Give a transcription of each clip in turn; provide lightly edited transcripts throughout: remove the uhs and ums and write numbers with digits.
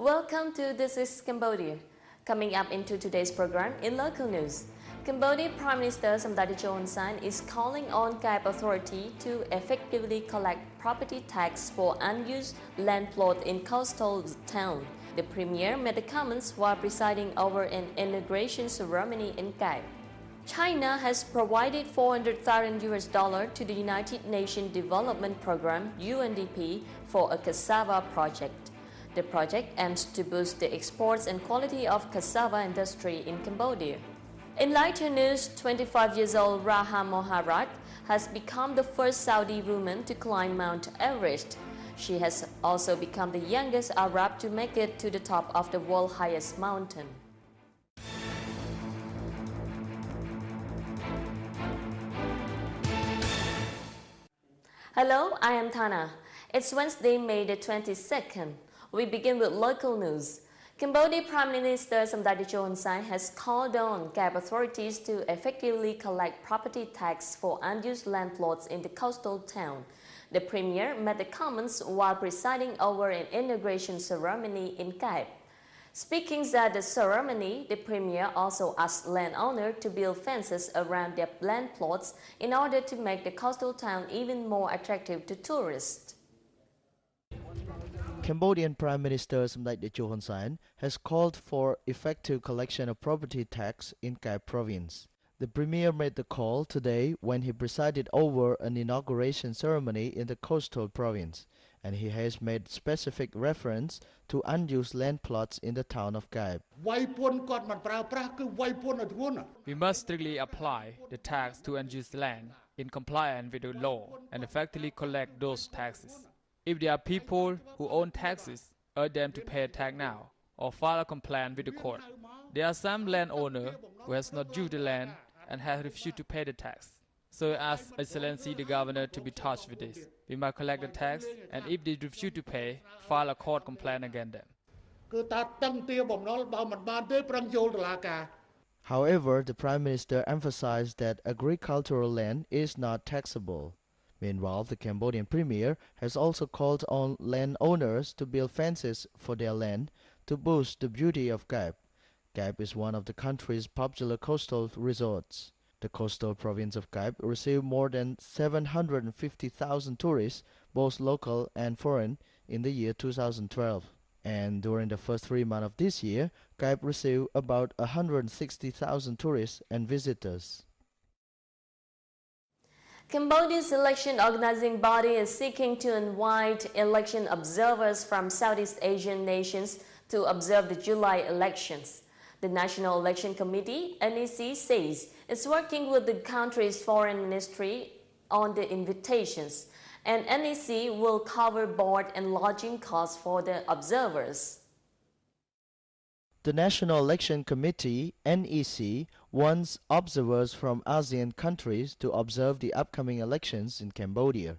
Welcome to This is Cambodia. Coming up into today's program in local news, Cambodia Prime Minister Samdech Hun Sen is calling on Cape Authority to effectively collect property tax for unused land plot in coastal town. The Premier made the comments while presiding over an inauguration ceremony in Cape. China has provided $400,000 to the United Nations Development Program (UNDP) for a cassava project. The project aims to boost the exports and quality of cassava industry in Cambodia. In lighter news, 25 years old Raha Moharrat has become the first Saudi woman to climb Mount Everest. She has also become the youngest Arab to make it to the top of the world's highest mountain. Hello, I am Tana. It's Wednesday, May the 22nd. We begin with local news. Cambodia Prime Minister Samdech Hun Sen has called on Cape authorities to effectively collect property tax for unused land plots in the coastal town. The Premier made the comments while presiding over an inauguration ceremony in Cape. Speaking at the ceremony, the Premier also asked landowners to build fences around their land plots in order to make the coastal town even more attractive to tourists. Cambodian Prime Minister Samdech Hun Sen has called for effective collection of property tax in Cape province. The Premier made the call today when he presided over an inauguration ceremony in the coastal province, and he has made specific reference to unused land plots in the town of Cape. We must strictly apply the tax to unused land in compliance with the law and effectively collect those taxes. If there are people who own taxes, urge them to pay tax now or file a complaint with the court. There are some landowner who has not used the land and has refused to pay the tax. So I ask Excellency the Governor to be touched with this. We must collect the tax, and if they refuse to pay, file a court complaint against them. However, the Prime Minister emphasized that agricultural land is not taxable. Meanwhile, the Cambodian Premier has also called on landowners to build fences for their land to boost the beauty of Cape. Cape is one of the country's popular coastal resorts. The coastal province of Cape received more than 750,000 tourists, both local and foreign, in the year 2012. And during the first 3 months of this year, Cape received about 160,000 tourists and visitors. Cambodia's election organizing body is seeking to invite election observers from Southeast Asian nations to observe the July elections. The National Election Committee, NEC, says it's working with the country's foreign ministry on the invitations, and NEC will cover board and lodging costs for the observers. The National Election Committee, NEC, wants observers from ASEAN countries to observe the upcoming elections in Cambodia.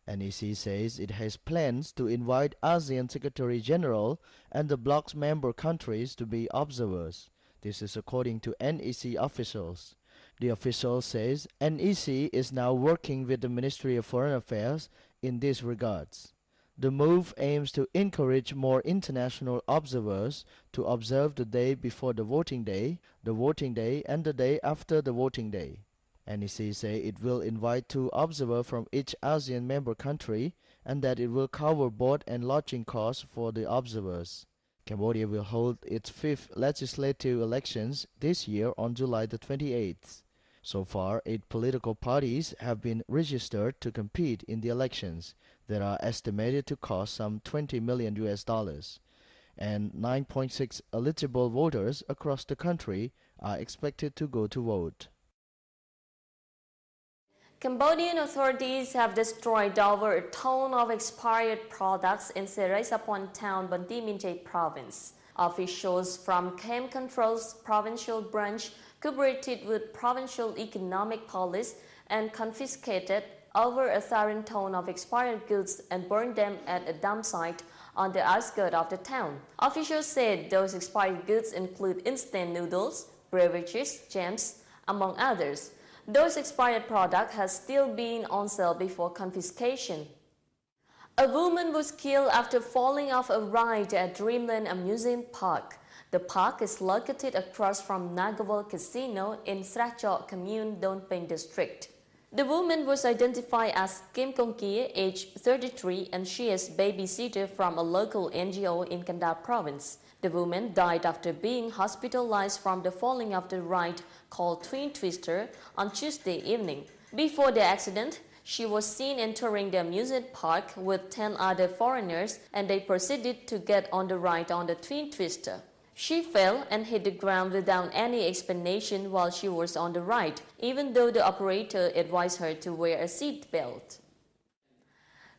NEC says it has plans to invite ASEAN Secretary General and the bloc's member countries to be observers. This is according to NEC officials. The official says NEC is now working with the Ministry of Foreign Affairs in these regards. The move aims to encourage more international observers to observe the day before the voting day, and the day after the voting day. NEC say it will invite 2 observers from each ASEAN member country and that it will cover board and lodging costs for the observers. Cambodia will hold its 5th legislative elections this year on July the 28th. So far, 8 political parties have been registered to compete in the elections that are estimated to cost some $20 million, and 9.6 eligible voters across the country are expected to go to vote. Cambodian authorities have destroyed over a ton of expired products in Seraisaphon town, Banti Minjay province. Officials from Camp Control's provincial branch cooperated with provincial economic police and confiscated over 1,000 tons of expired goods and burned them at a dump site on the outskirts of the town. Officials said those expired goods include instant noodles, beverages, jams, among others. Those expired products have still been on sale before confiscation. A woman was killed after falling off a ride at Dreamland Amusement Park. The park is located across from Nagawal Casino in Srachok Commune, Don Peng District. The woman was identified as Kim Kong Kia, age 33, and she is babysitter from a local NGO in Kanda Province. The woman died after being hospitalized from the falling of the ride called Twin Twister on Tuesday evening. Before the accident, she was seen entering the amusement park with 10 other foreigners, and they proceeded to get on the ride on the Twin Twister. She fell and hit the ground without any explanation while she was on the ride, even though the operator advised her to wear a seat belt.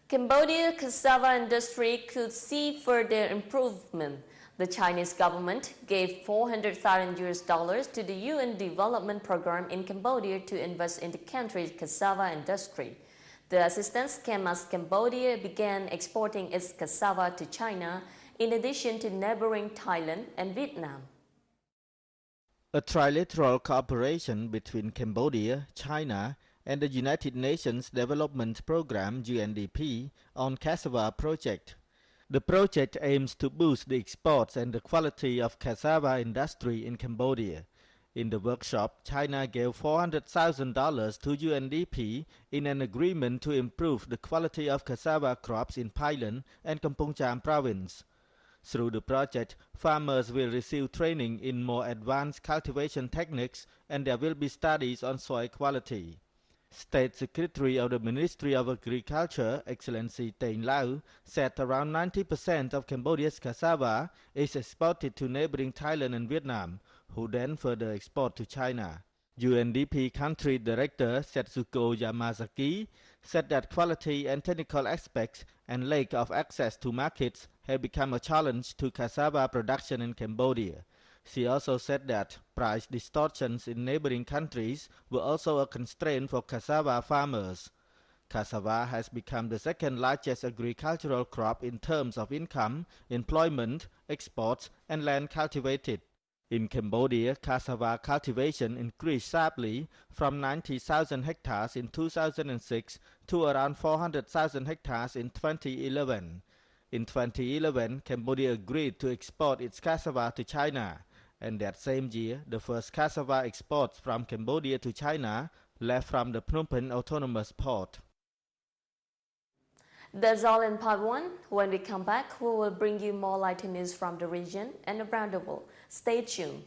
Cambodia cassava industry could see further improvement. The Chinese government gave $400,000 to the UN Development Program in Cambodia to invest in the country's cassava industry. The assistance came as Cambodia began exporting its cassava to China, in addition to neighboring Thailand and Vietnam. A trilateral cooperation between Cambodia, China, and the United Nations Development Program (UNDP) on cassava project. The project aims to boost the exports and the quality of cassava industry in Cambodia. In the workshop, China gave $400,000 to UNDP in an agreement to improve the quality of cassava crops in Thailand and Kampong Cham province. Through the project, farmers will receive training in more advanced cultivation techniques, and there will be studies on soil quality. State Secretary of the Ministry of Agriculture, Excellency Teng Lau, said around 90% of Cambodia's cassava is exported to neighboring Thailand and Vietnam, who then further export to China. UNDP Country Director Setsuko Yamazaki said that quality and technical aspects and lack of access to markets have become a challenge to cassava production in Cambodia. She also said that price distortions in neighboring countries were also a constraint for cassava farmers. Cassava has become the second largest agricultural crop in terms of income, employment, exports, and land cultivated. In Cambodia, cassava cultivation increased sharply from 90,000 hectares in 2006 to around 400,000 hectares in 2011. In 2011, Cambodia agreed to export its cassava to China, and that same year, the first cassava exports from Cambodia to China left from the Phnom Penh Autonomous Port. That's all in part 1. When we come back, we will bring you more lighter news from the region and around the world. Stay tuned.